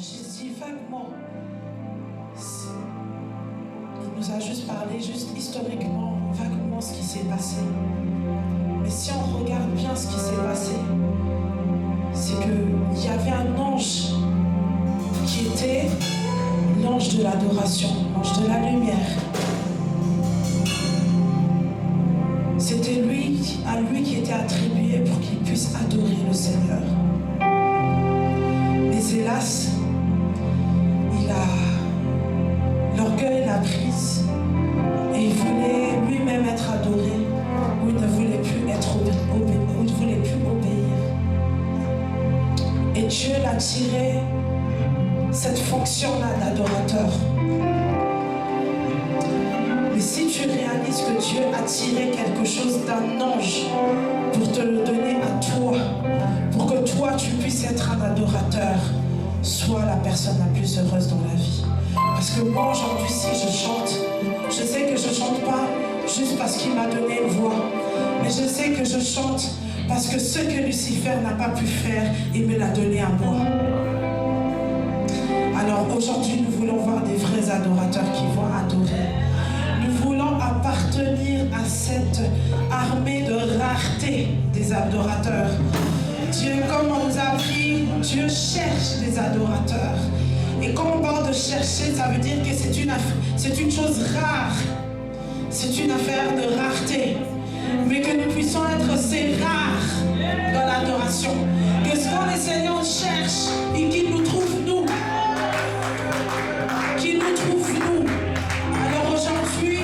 J'ai dit vaguement. Il nous a juste parlé, juste historiquement, vaguement ce qui s'est passé. Mais si on regarde bien ce qui s'est passé, c'est qu'il y avait un ange qui était l'ange de l'adoration, l'ange de la lumière. C'était à lui qui était attribué pour qu'il puisse adorer le Seigneur. Mais hélas, l'orgueil l'a prise et il voulait lui-même être adoré, ou il ne voulait plus obéir. Et Dieu l'a tiré cette fonction-là d'adorateur. Mais si tu réalises que Dieu a tiré quelque chose d'un ange pour te le donner à toi, pour que toi tu puisses être un adorateur, sois la personne la plus heureuse dans la vie. Parce que moi aujourd'hui, si je chante, je sais que je ne chante pas juste parce qu'il m'a donné une voix, mais je sais que je chante parce que ce que Lucifer n'a pas pu faire, il me l'a donné à moi. Alors aujourd'hui, nous voulons voir des vrais adorateurs qui vont adorer. Nous voulons appartenir à cette armée de rareté des adorateurs. Dieu, comme on nous a appris, Dieu cherche des adorateurs. Et quand on parle de chercher, ça veut dire que c'est une chose rare. C'est une affaire de rareté. Mais que nous puissions être ces rares dans l'adoration. Que ce que le Seigneur cherche et qu'il nous trouve nous. Qu'il nous trouve nous. Alors aujourd'hui,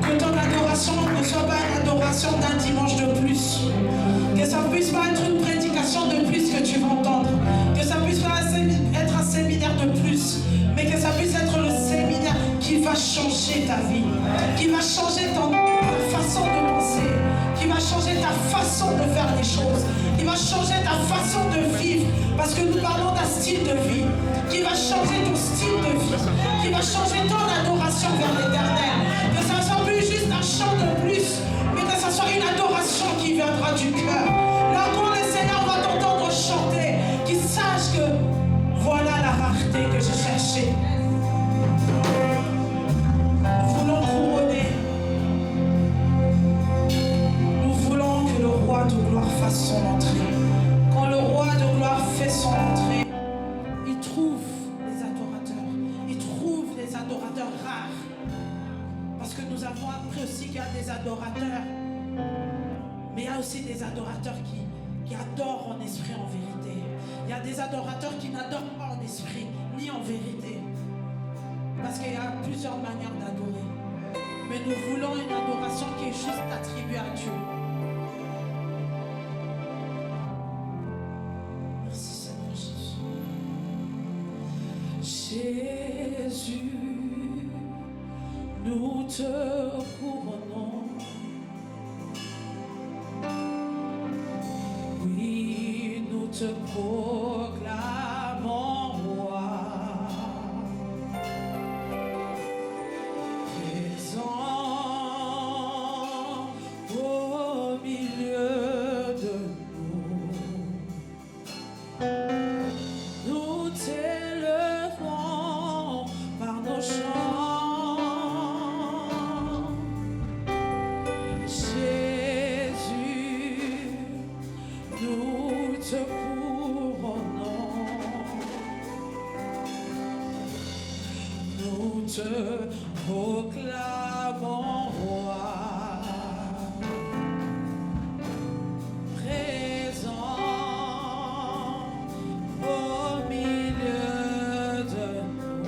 que ton adoration ne soit pas une adoration d'un dimanche de plus. Que ça ne puisse pas être une prédication de plus que tu vas entendre. Que ça ne puisse pas être un séminaire de plus. Mais que ça puisse être le séminaire qui va changer ta vie. Qui va changer ta façon de penser. Qui va changer ta façon de faire les choses. Qui va changer ta façon de vivre. Parce que nous parlons d'un style de vie. Qui va changer ton style de vie. Qui va changer ton adoration vers l'éternel. Que ça ne soit plus juste un chant de plus. Mais que ça soit une adoration qui viendra du cœur. Là quand le Seigneur va t'entendre chanter, qu'il sache que voilà la rareté que je cherchais. Nous voulons couronner. Nous voulons que le roi de gloire fasse son entrée. Quand le roi de gloire fait son entrée, il trouve les adorateurs. Il trouve les adorateurs rares. Parce que nous avons appris aussi qu'il y a des adorateurs. Mais il y a aussi des adorateurs qui adorent en esprit, en vérité. Il y a des adorateurs qui n'adorent pas en esprit, ni en vérité. Parce qu'il y a plusieurs manières d'adorer. Mais nous voulons une adoration qui est juste attribuée à Dieu. Merci Seigneur Jésus. Jésus, nous te couronnons. Oui, nous te proclamons roi. Présent au milieu de nous. Nous t'élevons par nos chants. Jésus, nous te couronnons. Nous te proclamons roi. Présent au milieu de nous.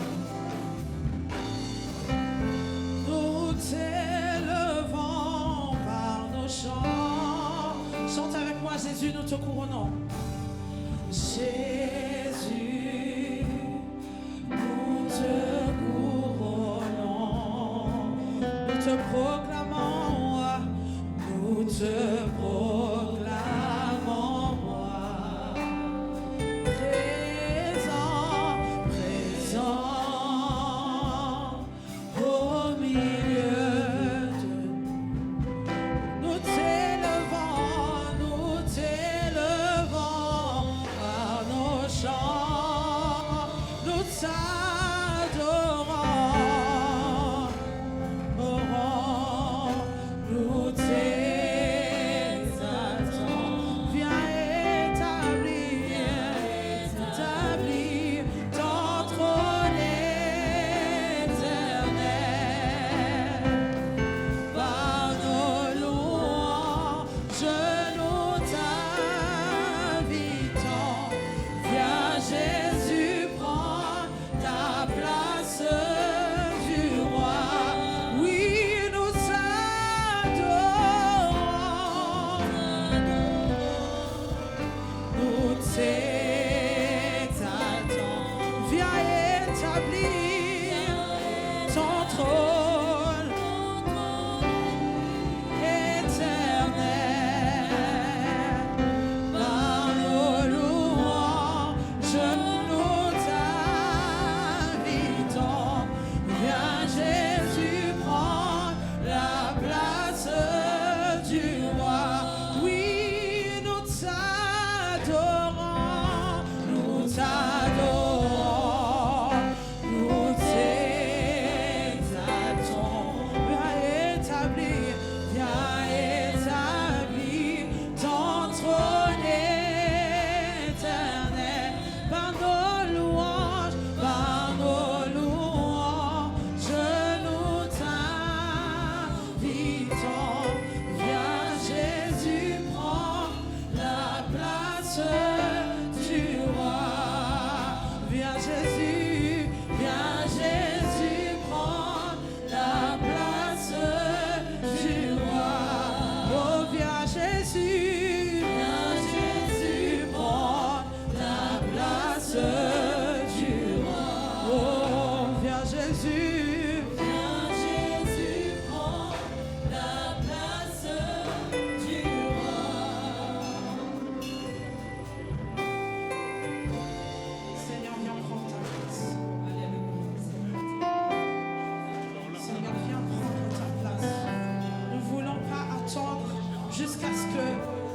Nous t'élevons par nos chants. Chante avec moi, Jésus, nous te couronnons. Jésus, nous te couronnons. Nous te proclamons roi. Nous te proclamons roi. Présent, présent au milieu de nous. Nous t'élevons par nos chants.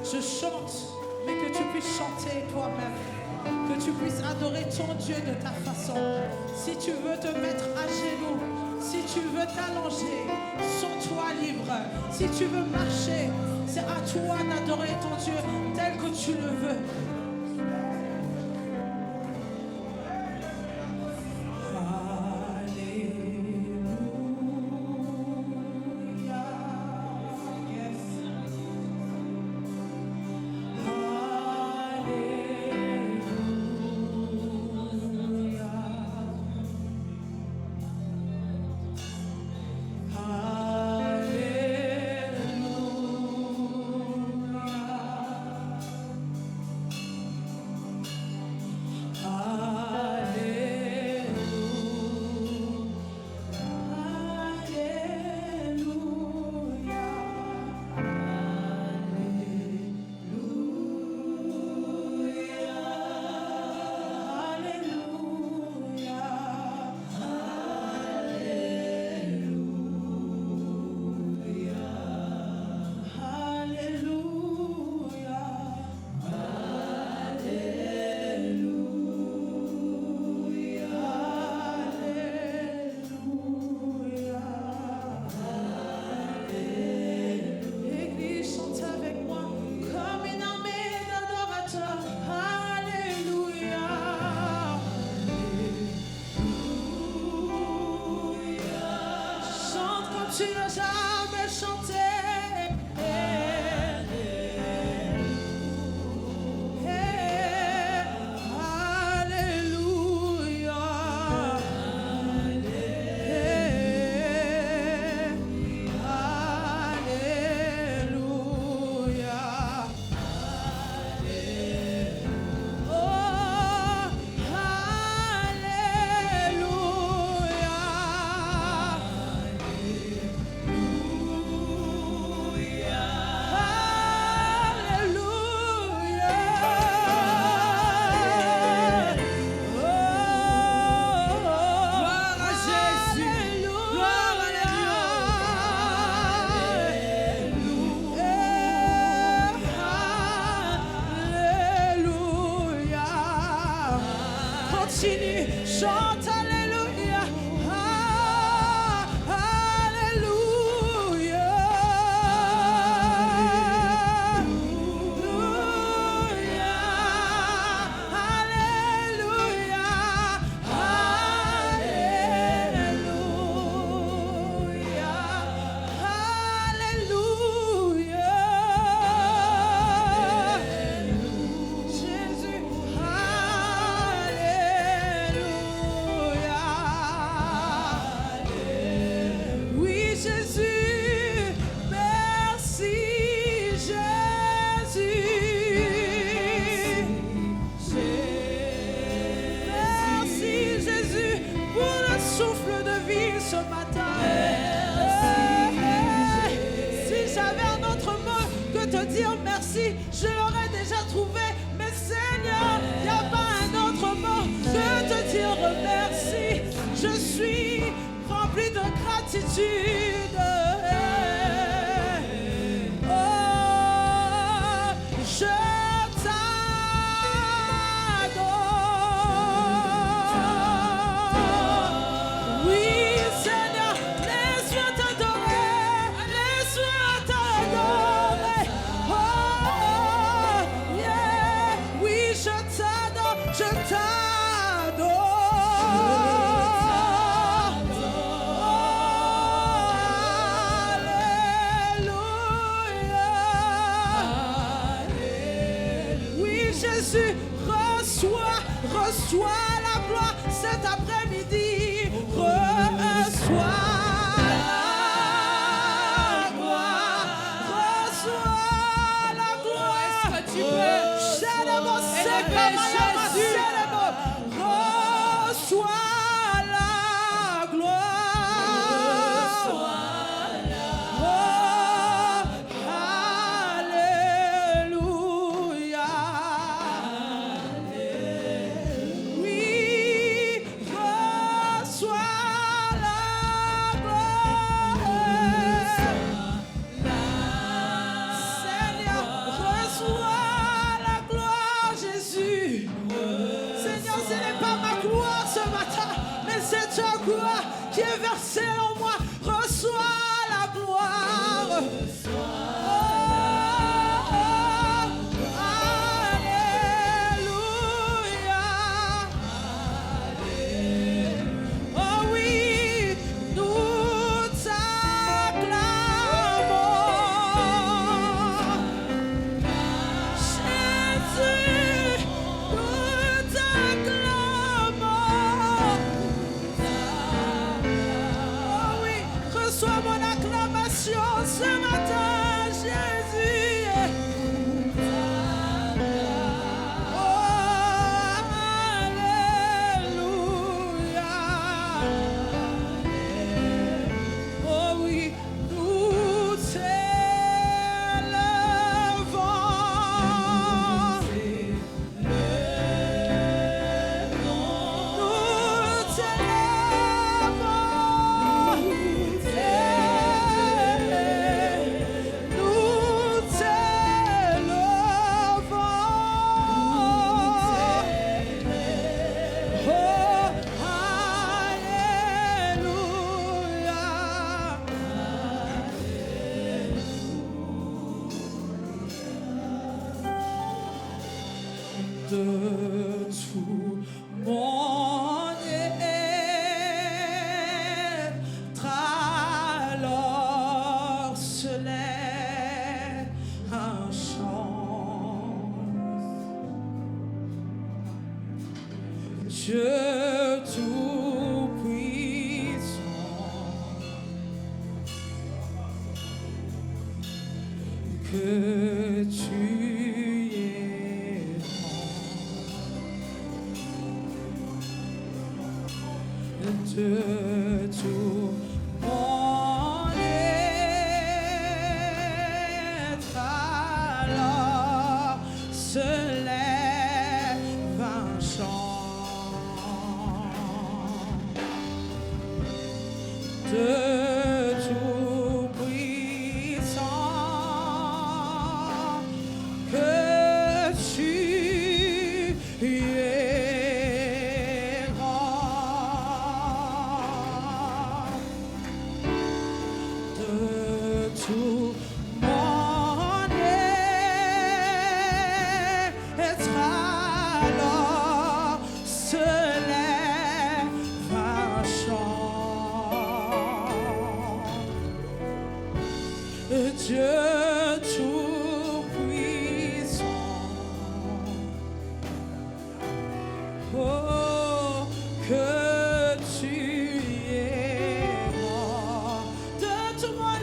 Je chante, mais que tu puisses chanter toi-même. Que tu puisses adorer ton Dieu de ta façon. Si tu veux te mettre à genoux, si tu veux t'allonger, sens-toi libre. Si tu veux marcher, c'est à toi d'adorer ton Dieu tel que tu le veux. Tu n'as jamais chanté. Alléluia. Alléluia. Continue, chante alléluia. Alléluia. Alléluia. Alléluia. Jésus. Oui, Jésus, merci, Jésus. Merci, Jésus, pour le souffle de vie ce matin. Si j'avais un autre mot que te dire merci, je l'aurais déjà trouvé. Mais Seigneur, il n'y a pas un autre mot que te dire merci. Je suis rempli de gratitude. Oh, je t'adore. Oui, Seigneur, laisse-moi t'adorer. Laisse-moi t'adorer. Oh, yeah. Oui, je t'adore. Je t'adore. Jésus, reçois la gloire cet après-midi. Reçois la gloire. Reçois la gloire. Est-ce que tu peux reçois la gloire. Alléluia. Oui, versé en moi. Reçois la gloire. Reçois mon acclamation ce matin, Jésus. Oh, alléluia. Oh oui, nous t'élevons. De tout mon être, alors se lève un chant. Dieu tout-puissant, que tu de tout mon être, alors se lève un chant. De tout puissant, que tu es. Tout mon être, alors se lève un chant. Dieu tout-puissant, oh, que tu es mort. De tout mon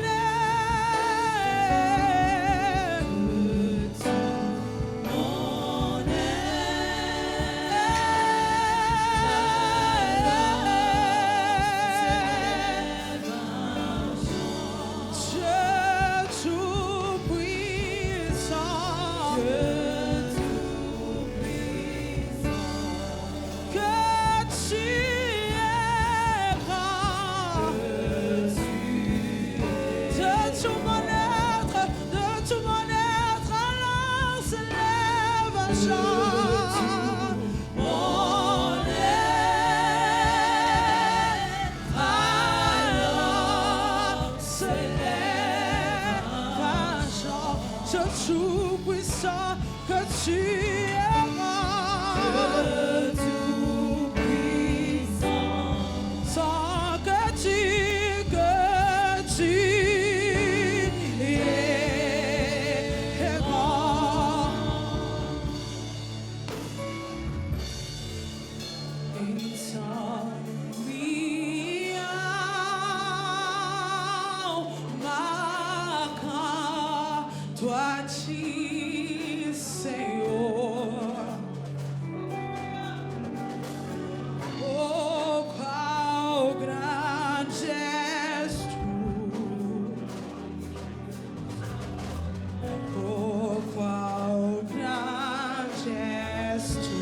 tout-puissant, que tu es mort. Tout-puissant, sans que tu es mort. Toi-ti, Senhor, oh, qual grande és tu, oh, qual grande és tu.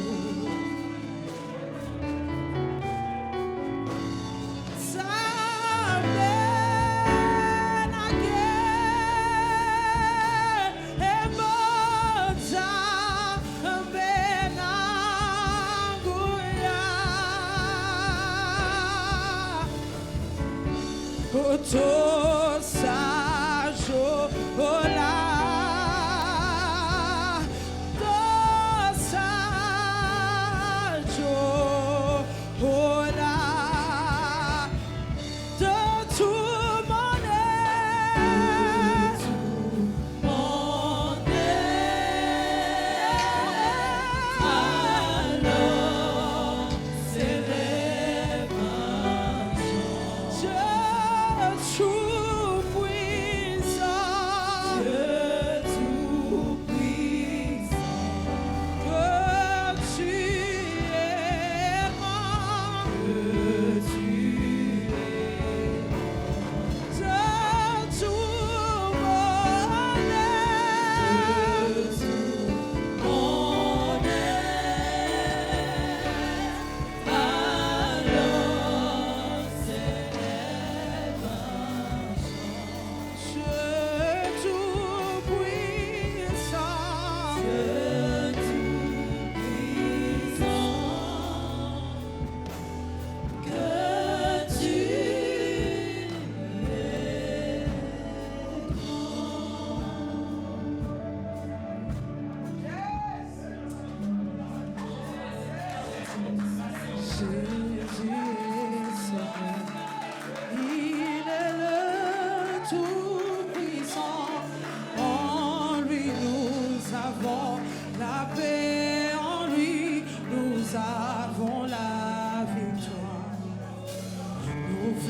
Oto sajo ola.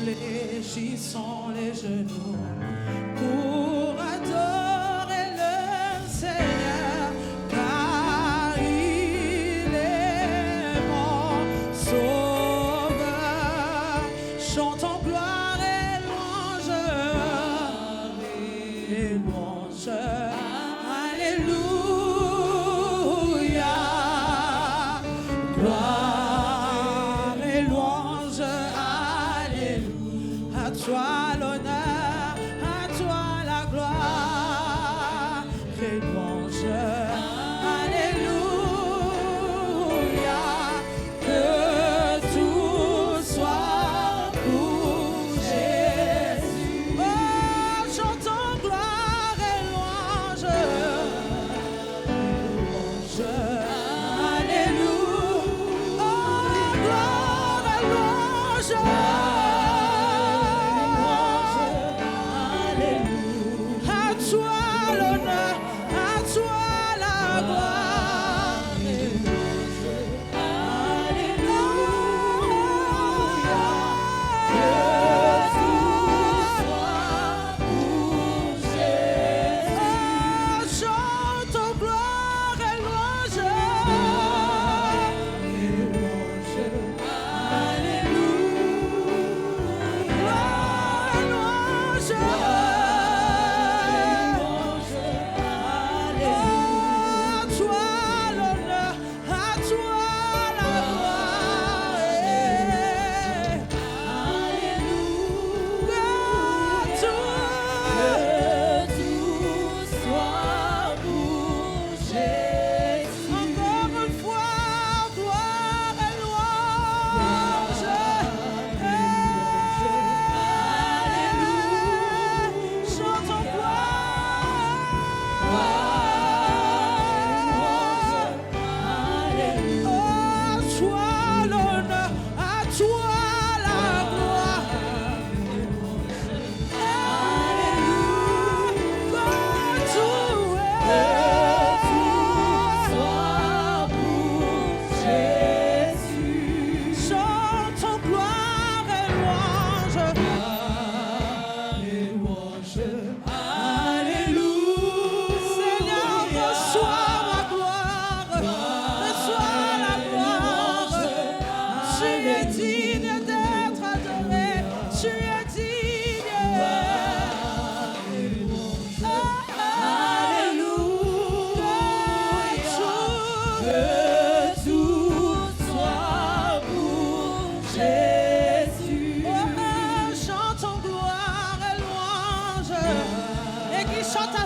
Fléchissons les genoux pour adorer le Seigneur, car il est mon sauveur. Chantons gloire et louange, alléluia, gloire et louange, alléluia. À toi l'honneur, à toi la gloire, et louange, alléluia, que tout soit pour Jésus. Oh, chantons gloire et louange, alléluia, oh, gloire et louange.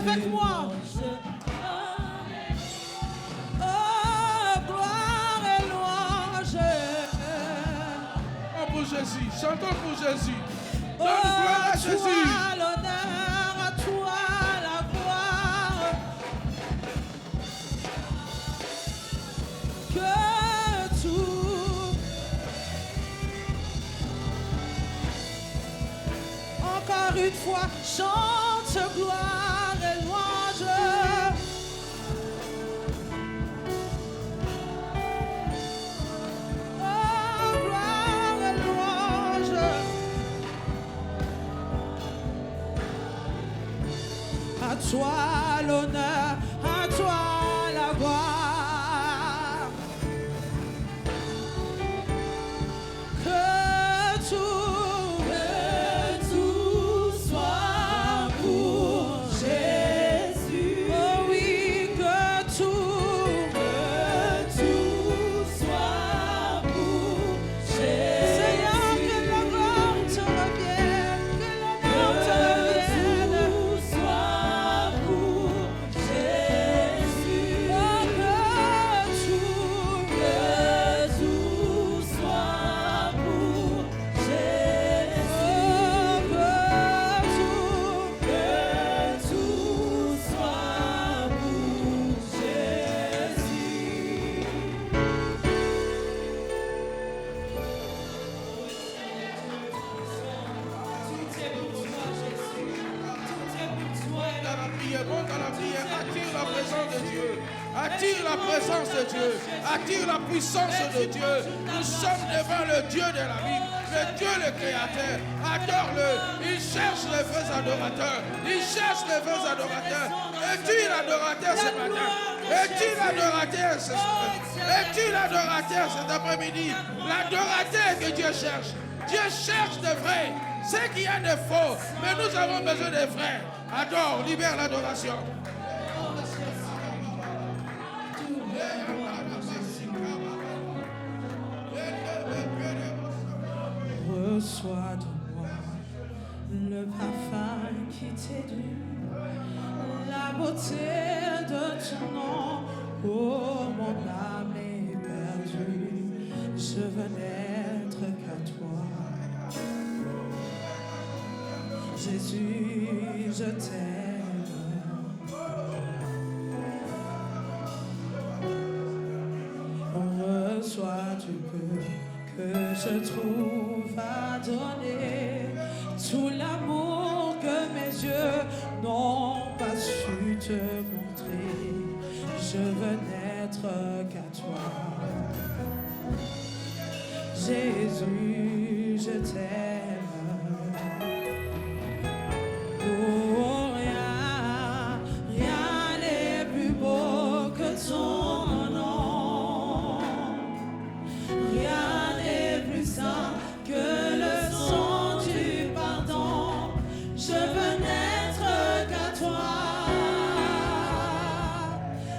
Avec moi. Oh, gloire et louange. Oh, pour Jésus, chantons pour Jésus. Oh, Jésus. l'honneur, à toi la gloire. Que tout, encore une fois, chante gloire et louange. Oh, gloire et louange. À toi l'honneur, à toi la gloire. Que tout soit pour Jésus. Oh oui, que tout soit pour Jésus. Seigneur, que la gloire te revienne, que l'honneur te revienne. Que tout soit pour Jésus. Oh, que tout soit pour Jésus. Oh, que tout soit pour Monte dans la prière, attire la présence de Dieu, attire la présence de Dieu, attire la puissance de Dieu. Nous sommes devant le Dieu de la Bible, le Dieu le Créateur. Adore-le. Il cherche les vrais adorateurs. Il cherche les vrais adorateurs. Es-tu l'adorateur ce matin? Es-tu l'adorateur ce soir? Es-tu l'adorateur cet après-midi? L'adorateur que Dieu cherche. Dieu cherche de vrais. C'est qu'il y a de faux, mais nous avons besoin des vrais. Adore, libère l'adoration. Reçois de moi le parfum qui t'est dû, la beauté de ton nom. Oh, mon âme est perdue, je veux n'être qu'à toi. Jésus, je t'aime. Reçois du peu que je trouve à donner, tout l'amour que mes yeux n'ont pas su te montrer. Je veux n'être qu'à toi. Jésus, je t'aime. Oh, rien n'est plus beau que ton nom. Rien n'est plus saint que le sang du pardon. Je veux n'être qu'à toi,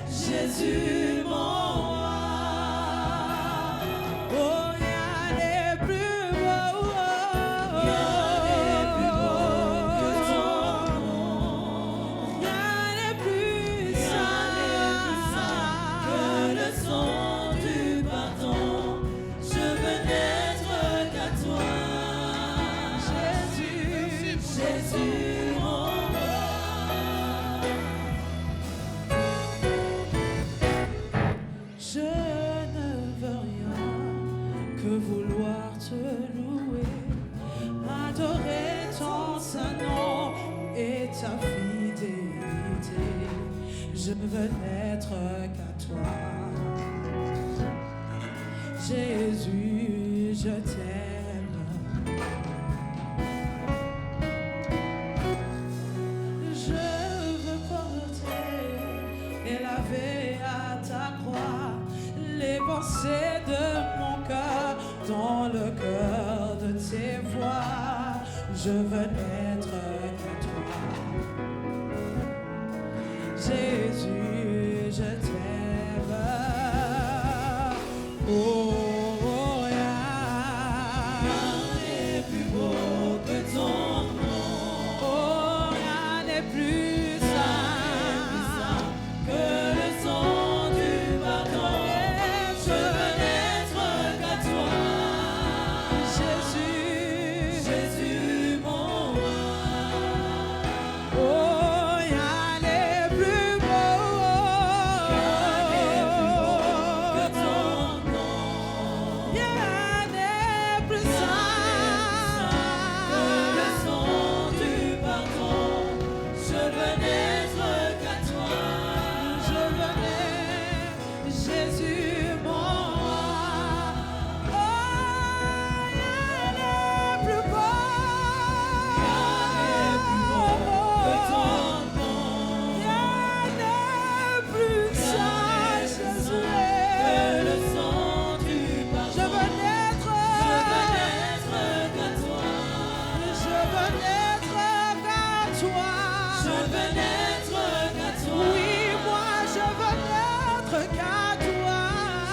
Jésus mon roi. Oh, rien n'est plus beau, rien n'est plus beau que ton nom. Rien n'est plus saint que le sang du pardon. Je veux n'être qu'à toi, Jésus, Jésus mon roi. Je ne veux rien que vouloir te louer, adorer ton saint nom et ta fidélité. Je veux n'être qu'à toi, Jésus, je t'aime. Je veux porter et laver à ta croix les pensées de mon cœur dans le cœur de tes voix. Je veux n'être que toi, Jésus, je t'aime. Oh, rien n'est plus beau que ton nom. Oh, rien n'est plus saint que le sang du pardon. Je veux n'être qu'à toi, Jésus, Jésus mon roi. toi. Je veux n'être qu'à toi. Oui, moi je veux n'être qu'à toi.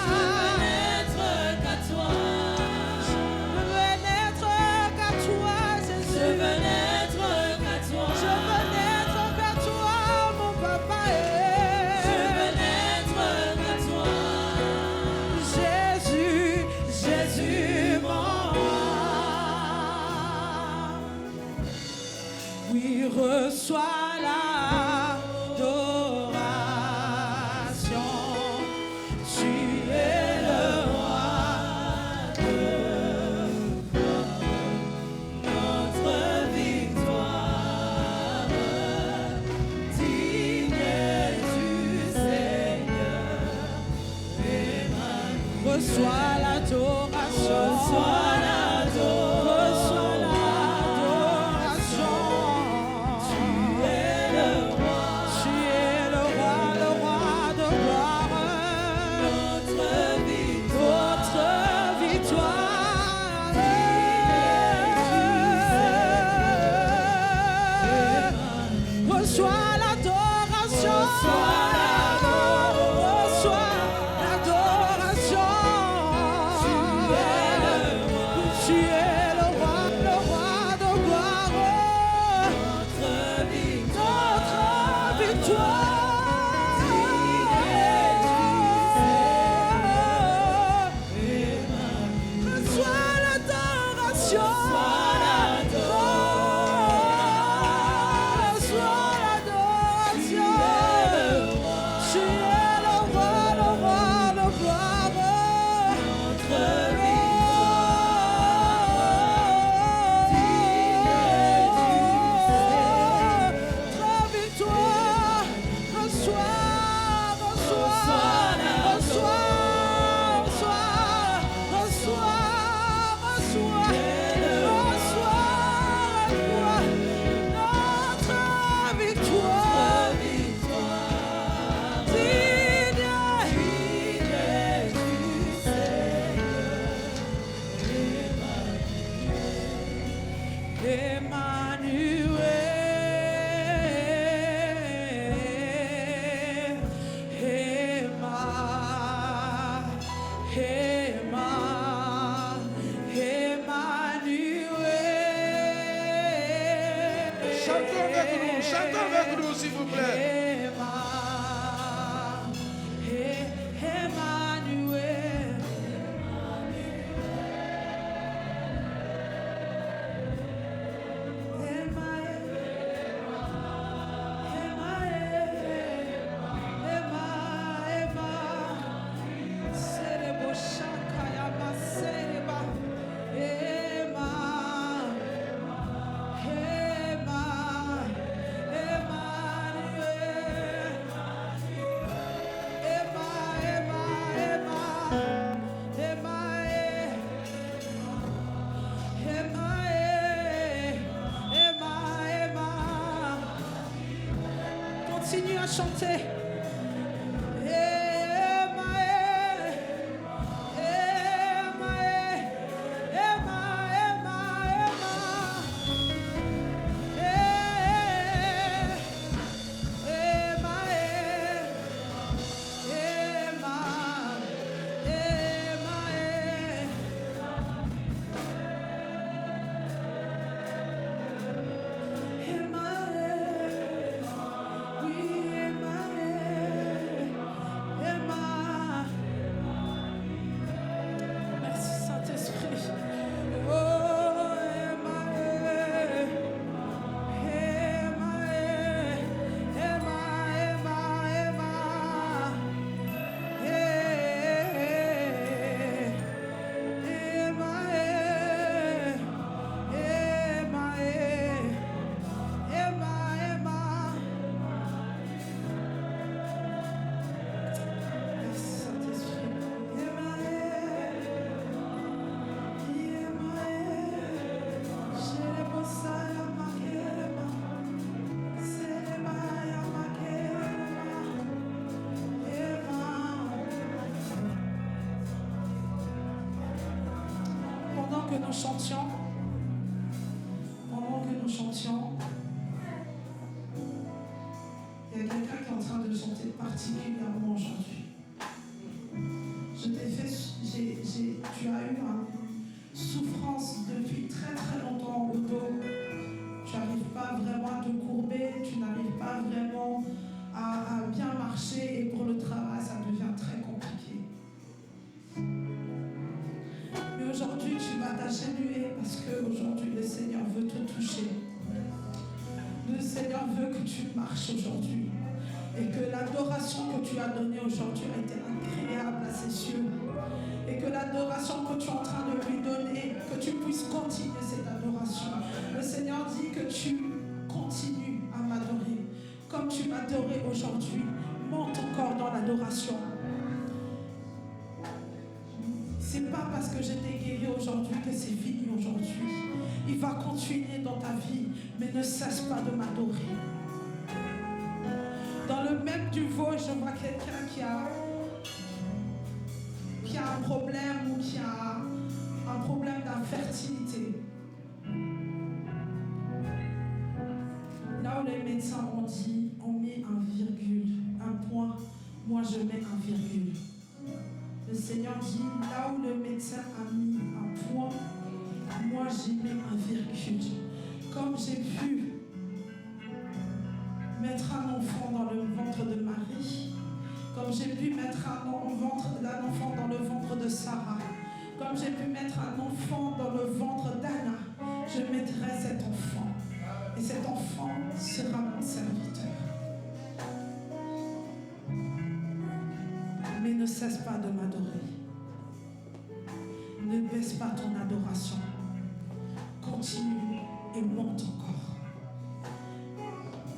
Je veux n'être qu'à toi. Je veux n'être qu'à toi, Jésus. Je veux n'être qu'à toi. Je veux n'être qu'à toi, mon papa. Je veux n'être qu'à toi. Jésus, Jésus, mon roi. Oui, reçois l'adoration. Tu es le roi de Notre victoire, digne du Seigneur. reçois l'adoration. Reçois l'adoration. Reçois l'adoration. Tu es le roi. Tu es le roi de gloire. Notre victoire, Notre victoire. Reçois l'adoration. Reçois l'adoration. Tu es le roi de gloire. notre victoire, Notre victoire. Reçois l'adoration. Reçois l'adoration. Tu es le roi de gloire. notre Notre victoire, Chantons avec nous, s'il vous plaît. Emmanuel. Continue à chanter. Merci Saint-Esprit. Oh, Emmanuel, Emmanuel, Emmanuel, Pendant que nous chantions, de chanter particulièrement aujourd'hui. Tu as eu une souffrance depuis très très longtemps au dos. Tu n'arrives pas vraiment à te courber, tu n'arrives pas vraiment à bien marcher et pour le travail, ça devient très compliqué. Mais aujourd'hui, tu vas t'agenouiller parce qu'aujourd'hui, le Seigneur veut te toucher. Le Seigneur veut que tu marches aujourd'hui et que l'adoration que tu as donnée aujourd'hui a été agréable à ses yeux et que l'adoration que tu es en train de lui donner, que tu puisses continuer cette adoration. Le Seigneur dit que tu continues à m'adorer comme tu m'adorais aujourd'hui. Monte encore dans l'adoration. C'est pas parce que je t'ai guéri aujourd'hui que c'est fini aujourd'hui. Il va continuer dans ta vie, mais ne cesse pas de m'adorer. Dans le même niveau, je vois quelqu'un qui a un problème ou qui a un problème d'infertilité. Là où les médecins ont mis un virgule, un point, moi je mets un virgule. Le Seigneur dit, là où le médecin a mis un point, moi j'y mets un virgule. Comme j'ai pu mettre un enfant dans le ventre de Marie, comme j'ai pu mettre un enfant dans le ventre de Sarah, comme j'ai pu mettre un enfant dans le ventre d'Anna, je mettrai cet enfant. Et cet enfant sera mon serviteur. Mais ne cesse pas de m'adorer. Ne baisse pas ton adoration. Continue et monte encore.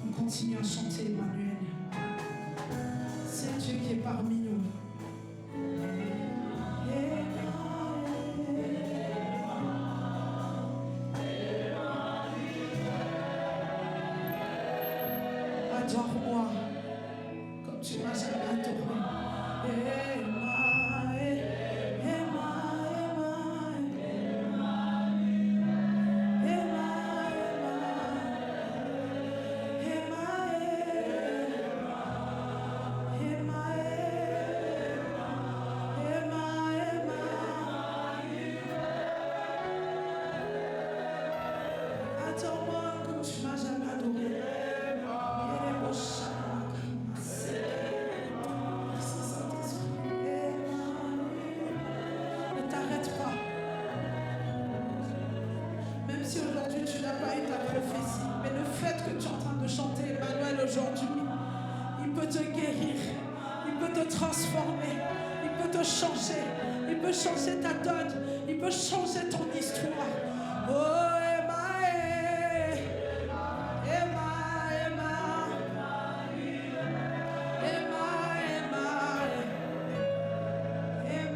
On continue à chanter Emmanuel. C'est Dieu qui est parmi nous. Adore-moi comme tu m'as jamais adoré. Changer ta donne, il peut changer ton histoire. Oh, Emma, Emma, Emma, Emma, Emma, Emma, Emma,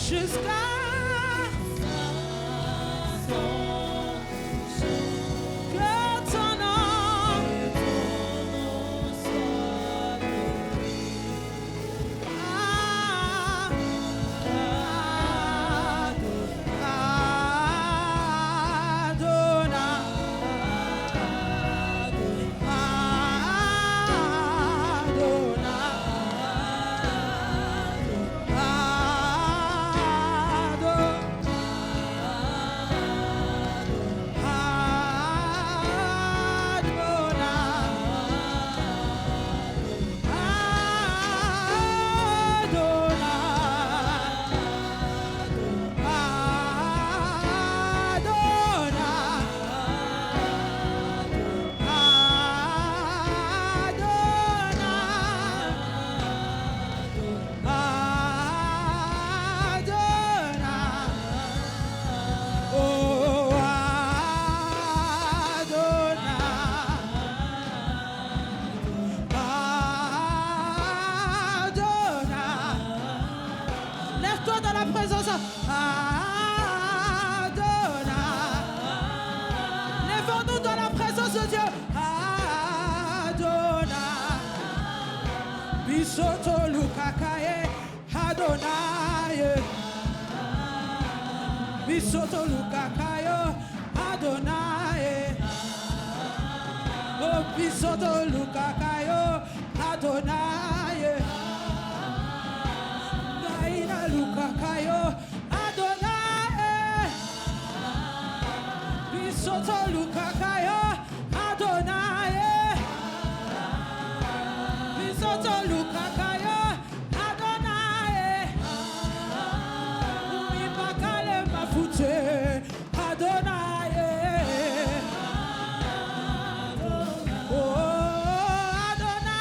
jusqu'à que ton nom Bisoto Lukakaye Adonai Bisoto Lukakayo Adonai Oh Bisoto Lukakayo Adonai Gaina Lukakayo Adonai Bisoto Lukakayo Adonai Bisoto Lukakayo Adonai Umipakale mafute Adonai Oh Adonai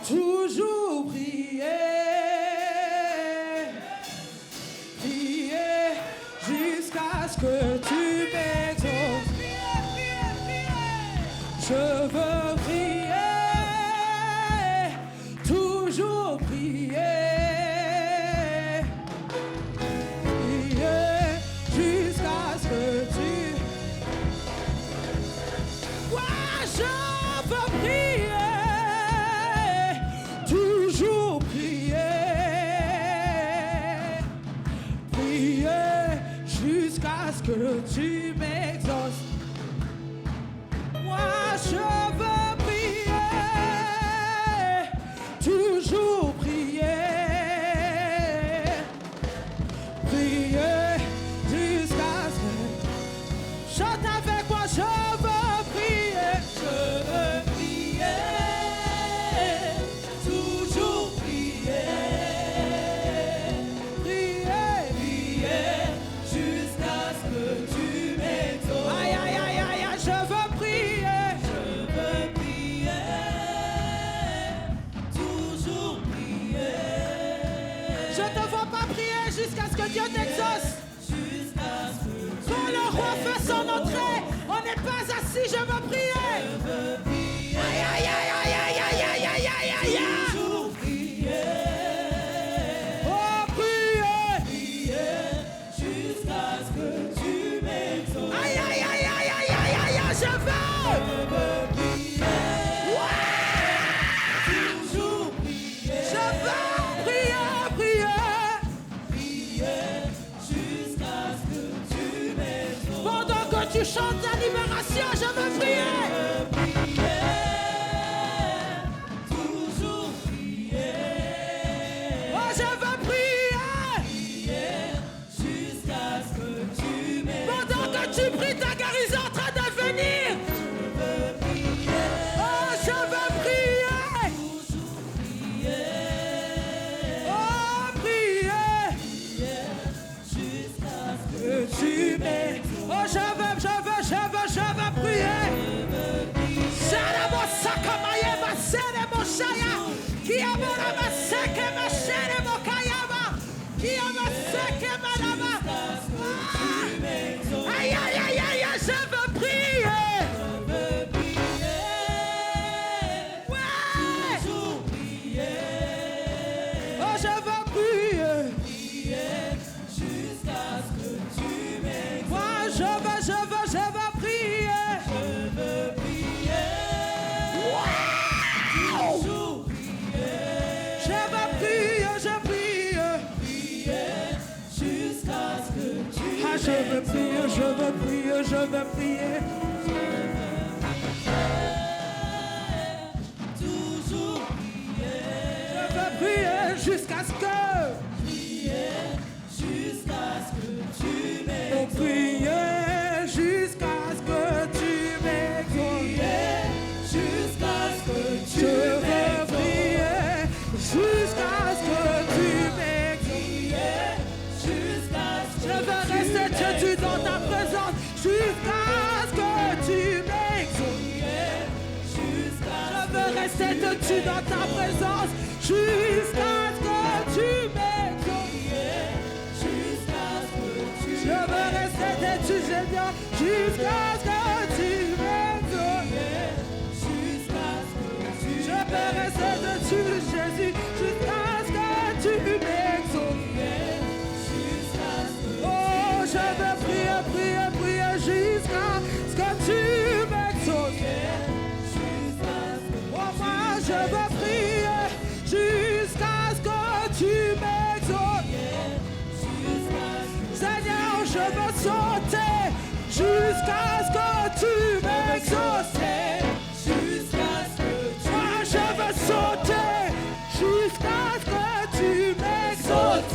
Toujours prier, prier jusqu'à ce que tu m'exauces. Je veux prier, toujours prier, prier jusqu'à ce que tu... Moi, je veux prier. Toujours prier, prier jusqu'à ce que tu m'exauces. Moi je veux prier, toujours prier, prier jusqu'à ce que... Chante avec moi, je veux prier, je veux prier. Jusqu'à ce que Dieu t'exauce. Quand le roi fait son entrée, on n'est pas assis, je veux prier. Aïe, aïe, aïe, aïe, aïe, aïe, aïe, aïe, aïe, aïe. Toujours prier. Oh, prier. Prier jusqu'à ce que tu m'exauces. Aïe, aïe, aïe, aïe, aïe, aïe, aïe, aïe, je veux prier. Ouais. Toujours prier. Je veux prier, prier. Tu chantes la libération, je veux prier. Toujours prier. Oh, je veux prier. Jusqu'à ce que tu m'aimes. Pendant que tu pries ta je veux prier. Ouais. Toujours prier. Oh, je veux prier. Prier jusqu'à ce que tu m'exauces. Moi, je veux prier. Je veux prier. Toujours prier. Je veux prier, je prie. Prier jusqu'à ce que tu Ah, je veux prier, je veux prier, je veux prier. toujours prier. Je veux prier jusqu'à ce que. Prier jusqu'à ce que tu Oh, m'exauces. prier jusqu'à ce que tu m'exauces. Jusqu'à ce que tu Je veux m'exauces. prier jusqu'à ce que tu m'exauces. Jusqu'à ce que Je veux rester têtu dans ta présence jusqu'à ce que tu m'exauces. Je veux rester têtu dans ta présence jusqu'à ce que tu m'exauces. Je veux rester têtu, Seigneur, jusqu'à ce que tu m'exauces. Je veux rester têtu, Jésus, jusqu'à ce que tu m'exauces. Oh, je veux prier, prier, prier jusqu'à ce que tu m'exauces. Oh, moi, je veux prier jusqu'à ce que tu m'exauces. Seigneur, je veux sauter jusqu'à ce que tu m'exauces. Moi, je veux sauter jusqu'à ce que tu m'exauces.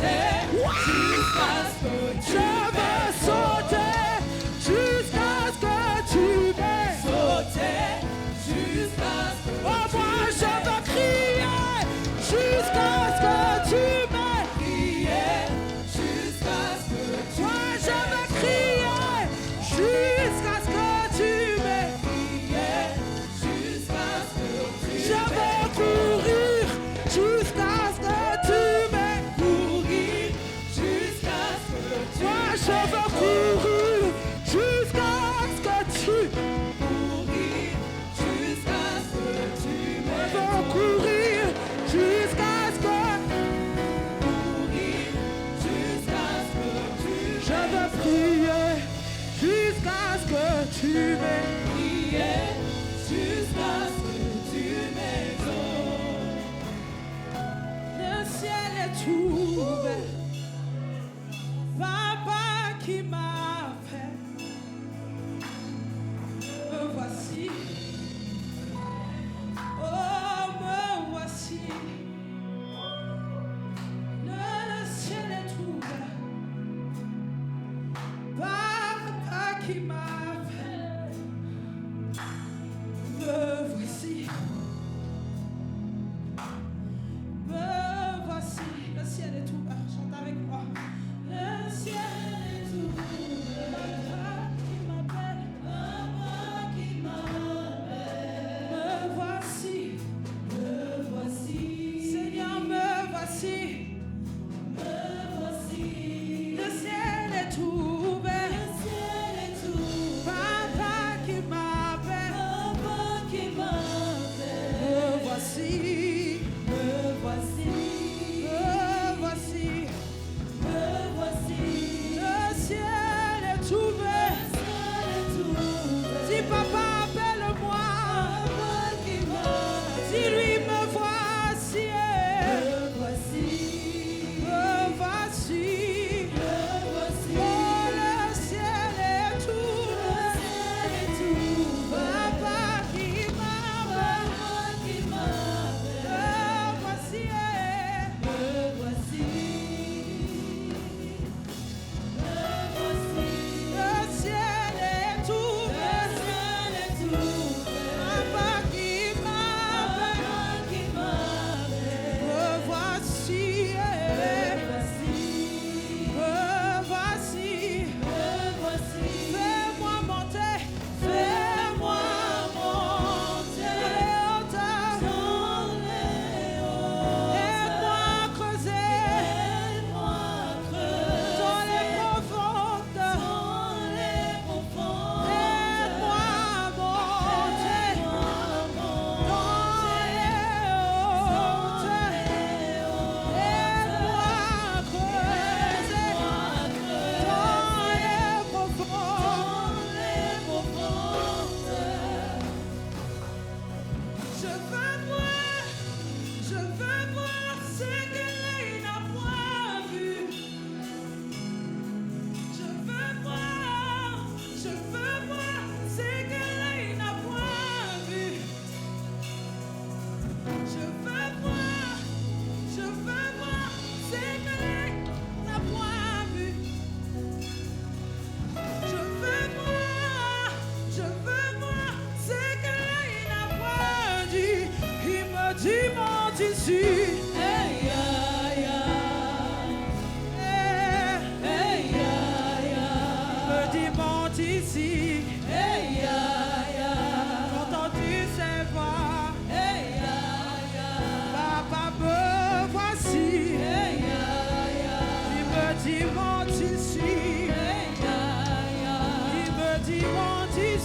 Je veux sauter jusqu'à ce que tu m'exauces. Oh, moi, je veux crier jusqu'à ce que tu m'exauces. Moi, je veux crier jusqu'à ce que tu m'exauces. Je veux courir jusqu'à ce que tu m'exauces. Moi, je veux courir jusqu'à ce que tu Je veux courir jusqu'à ce que Je veux prier jusqu'à ce que tu Le ciel est ouvert. Papa qui m'a fait. Me voici. Oh, me voici. Le ciel est ouvert. Papa qui m'a fait.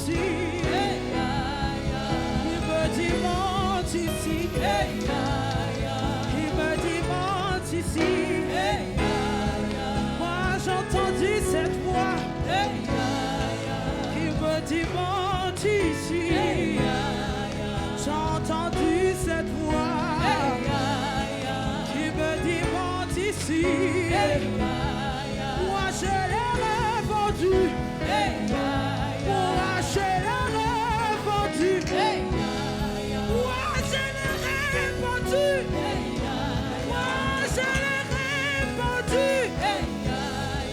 ici. Il me dit monte ici. Il me dit monte ici. Moi j'ai entendu cette voix. Il me dit monte ici. J'ai entendu cette voix. Il me dit monte ici. Moi je l'ai répondu. Moi je l'ai répondu. Moi je l'ai répondu. Moi je l'ai répondu.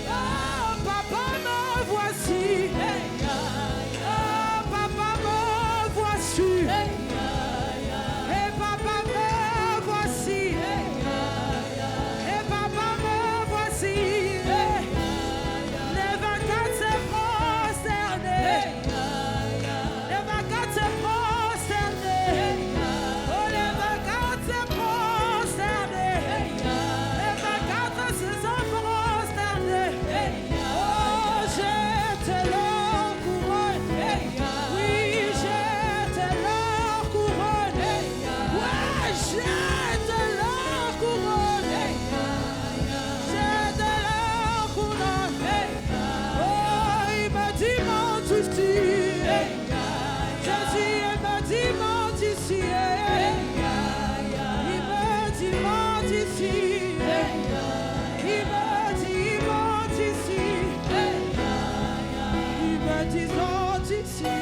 Oh papa me voici. Oh papa me voici. Et papa me voici. Et papa me voici. Les 24 se prosternés. Les 24 se prosternés. Oh les 24 se prosternés. Les 24 se sont prosternés. Oh jette leur couronne. Oui jette leur couronne. Ouais jette leur couronne. Jette leur couronne. Oh il me dit monte ici. Jésus il me dit monte ici. Il me dit monte ici. Il me dit monte ici. Il me dit monte ici.